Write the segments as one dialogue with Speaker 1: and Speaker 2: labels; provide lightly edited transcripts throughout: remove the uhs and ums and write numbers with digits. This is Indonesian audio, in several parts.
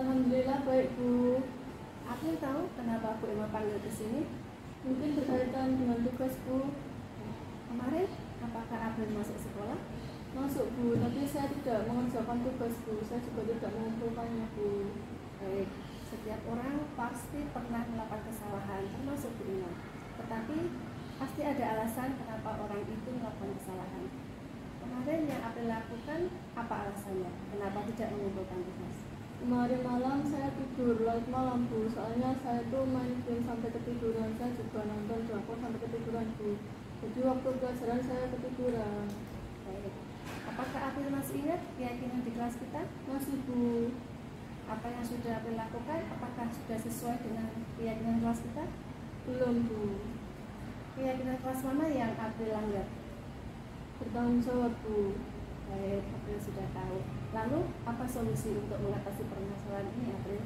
Speaker 1: Alhamdulillah baik Bu. April tahu kenapa Bu Emma panggil ke sini? Mungkin berkaitan dengan tugas Bu. Kemarin apakah April masuk sekolah? Masuk Bu, tapi saya tidak mengerjakan tugas Bu. Saya juga tidak mengumpulkannya Bu. Baik, setiap orang pasti pernah melakukan kesalahan, termasuk Bu Emma. Tetapi pasti ada alasan kenapa orang itu melakukan kesalahan. Kemarin yang April lakukan, apa alasannya? Kenapa tidak mengumpulkan tugas? Kemarin malam saya tidur larut malam Bu, soalnya saya tuh main game sampai ketiduran. Saya juga nonton drakor sampai ketiduran Bu. Jadi waktu pelajaran saya ketiduran. Baik. Apakah April masih ingat keyakinan di kelas kita? Masih Bu. Apa yang sudah April lakukan, apakah sudah sesuai dengan keyakinan kelas kita? Belum Bu. Keyakinan kelas mana yang April langgar? Bertanggung jawab Bu. Baik, April sudah tahu. Lalu, apa solusi untuk mengatasi permasalahan ini, April?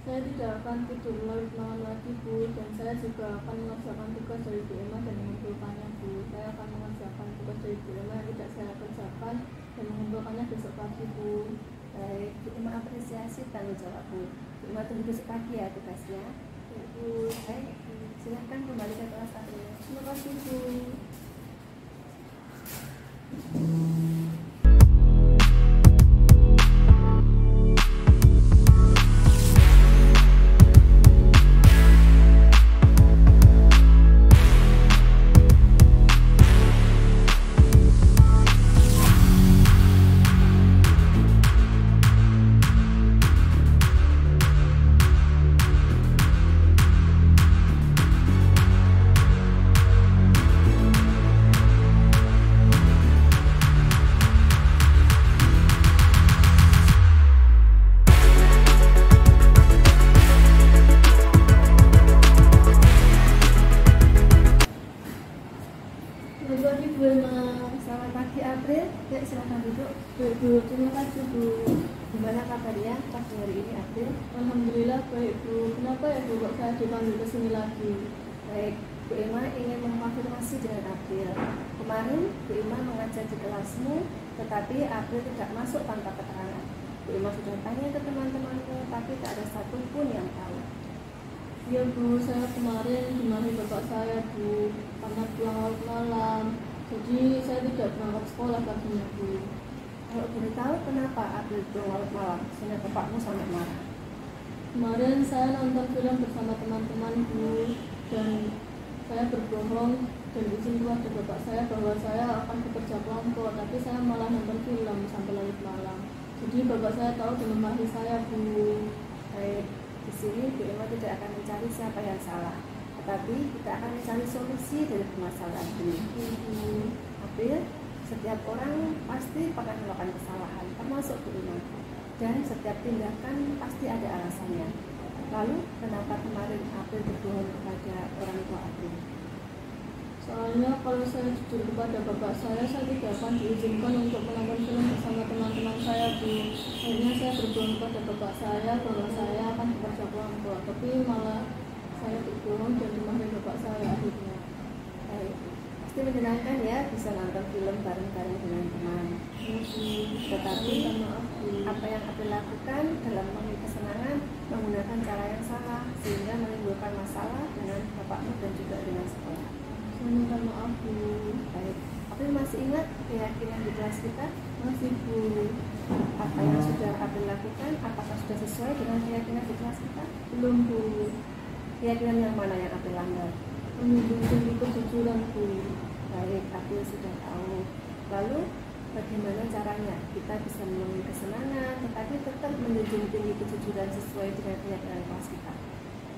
Speaker 1: Saya tidak akan tidur larut malam lagi Bu, dan saya juga akan mengerjakan tugas dari Bu Emma dan mengumpulkannya Bu. Saya akan mengerjakan tugas dari Bu Emma yang tidak saya kerjakan dan mengumpulkannya besok pagi Bu. Baik, Bu Emma apresiasi tanggung jawab Bu. Bu Emma tunggu besok pagi ya tugasnya. Bu, baik, silahkan kembali ke kelas April. Terima kasih Bu. Selamat pagi April. Ya, silakan duduk. Bu, terima kasih Bu. Gimana kabarnya pas hari ini April? Alhamdulillah baik Bu. Kenapa ya Bu kok saya dipanggil ke sini lagi? Baik, Bu Emma ingin mengkonfirmasi dengan April. Kemarin Bu Emma mengajar di kelasmu, tetapi April tidak masuk tanpa keterangan. Bu Emma sudah tanya ke teman-temanmu, tapi tak ada satupun yang tahu. Iya Bu, saya kemarin dimarahi bapak saya Bu, karena pulang larut malam. Jadi saya tidak berangkat sekolah paginya Bu. Kalau boleh tahu kenapa April pulang larut malam sehingga bapakmu sampai marah? Kemarin saya nonton film bersama teman-teman Bu, dan saya berbohong dan izin keluarga bapak saya bahwa saya akan bekerja kelompok, tapi saya malah nonton film sampai larut malam. Jadi bapak saya tahu dan memarahi saya Bu. Baik, di sini Bu Emma tidak akan mencari siapa yang salah, tetapi kita akan mencari solusi dari permasalahan ini. April, setiap orang pasti pernah melakukan kesalahan, termasuk Bu Emma. Dan setiap tindakan pasti ada alasannya. Lalu, kenapa kemarin April berbohong kepada orang tua April? Soalnya kalau saya jujur kepada bapak saya tidak akan diizinkan untuk menonton film bersama teman-teman saya Bu. Akhirnya saya berbohong kepada bapak saya bahwa saya akan bekerja kelompok, tapi malah saya berbohong dan dimarahi bapak saya akhirnya. Baik, pasti menyenangkan ya bisa nonton film bareng-bareng dengan teman. Tetapi apa yang April lakukan dalam memenuhi kesenangan menggunakan cara yang salah sehingga menimbulkan masalah dengan bapakmu dan juga dengan sekolah. Minta maaf Bu. Baik, April masih ingat keyakinan di kelas kita? Masih Bu. Apa yang sudah April lakukan, apakah sudah sesuai dengan keyakinan di kelas kita? Belum Bu. Keyakinan yang mana yang April langgar? Menjunjung tinggi kejujuran Bu. Baik, April sudah tahu. Lalu bagaimana caranya kita bisa memenuhi kesenangan tetapi tetap menjunjung tinggi kejujuran sesuai dengan keyakinan kelas kita?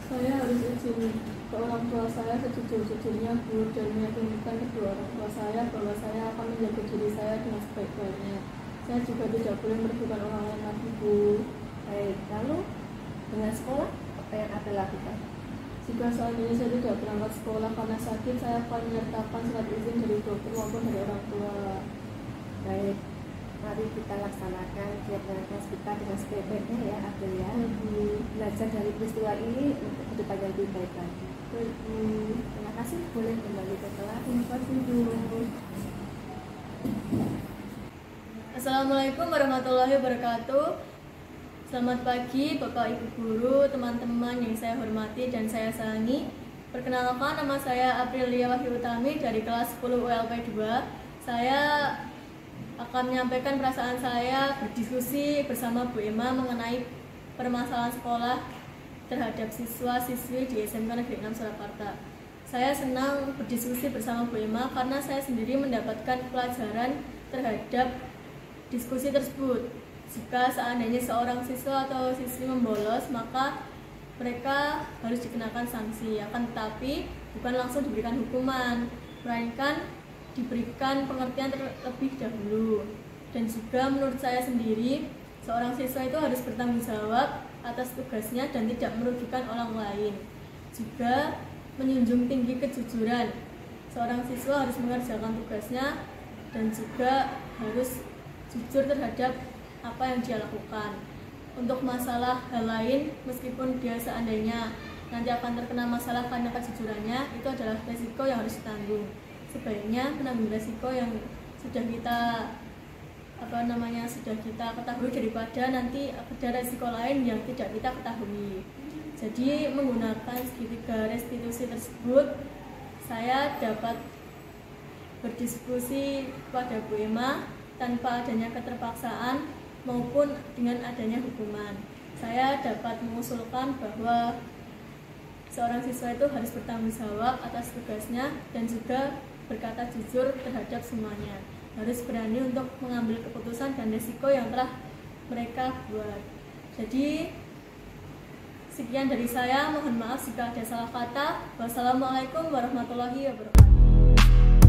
Speaker 1: Saya harus izin ke orang tua saya sejujur-jujurnya Bu, dan meyakinkan kedua orang tua saya bahwa saya akan menjaga diri saya dengan sebaik-baiknya. Saya juga tidak boleh merugikan orang lain lagi Bu. Baik, lalu dengan sekolah apa yang April lakukan? Jika seandainya saya tidak berangkat sekolah karena sakit, saya akan menyertakan surat izin dari dokter maupun dari orang tua. Baik, mari kita laksanakan kegiatan kelas kita dengan sebaik-baiknya ya April ya. Belajar dari peristiwa ini untuk ke depan yang lebih baik lagi. Terima kasih, boleh kembali ke kelas. Terima kasih Bu.
Speaker 2: Assalamualaikum warahmatullahi wabarakatuh.
Speaker 1: Selamat pagi Bapak Ibu Guru, teman-teman yang saya hormati dan saya sayangi. Perkenalkan, nama saya Aprilia Wahyu Utami dari kelas 10 ULP 2. Saya akan menyampaikan perasaan saya berdiskusi bersama Bu Emma mengenai permasalahan sekolah terhadap siswa-siswi di SMK Negeri 6 Surakarta. Saya senang berdiskusi bersama Bu Emma karena saya sendiri mendapatkan pelajaran terhadap diskusi tersebut. Jika seandainya seorang siswa atau siswi membolos, maka mereka harus dikenakan sanksi. Akan tetapi bukan langsung diberikan hukuman, melainkan diberikan pengertian terlebih dahulu. Dan juga menurut saya sendiri, seorang siswa itu harus bertanggung jawab atas tugasnya dan tidak merugikan orang lain. Juga menjunjung tinggi kejujuran. Seorang siswa harus mengerjakan tugasnya dan juga harus jujur terhadap apa yang dia lakukan. Untuk masalah hal lain, meskipun dia seandainya nanti akan terkena masalah karena kejujurannya, itu adalah resiko yang harus ditanggung. Sebaiknya menanggung resiko yang sudah kita ketahui daripada nanti ada resiko lain yang tidak kita ketahui. Jadi menggunakan segitiga restitusi tersebut, saya dapat berdiskusi kepada Bu Emma tanpa adanya keterpaksaan maupun dengan adanya hukuman. Saya dapat mengusulkan bahwa seorang siswa itu harus bertanggung jawab atas tugasnya dan juga berkata jujur terhadap semuanya. Harus berani untuk mengambil keputusan dan risiko yang telah mereka buat. Jadi sekian dari saya, mohon maaf jika ada salah kata. Wassalamualaikum warahmatullahi wabarakatuh.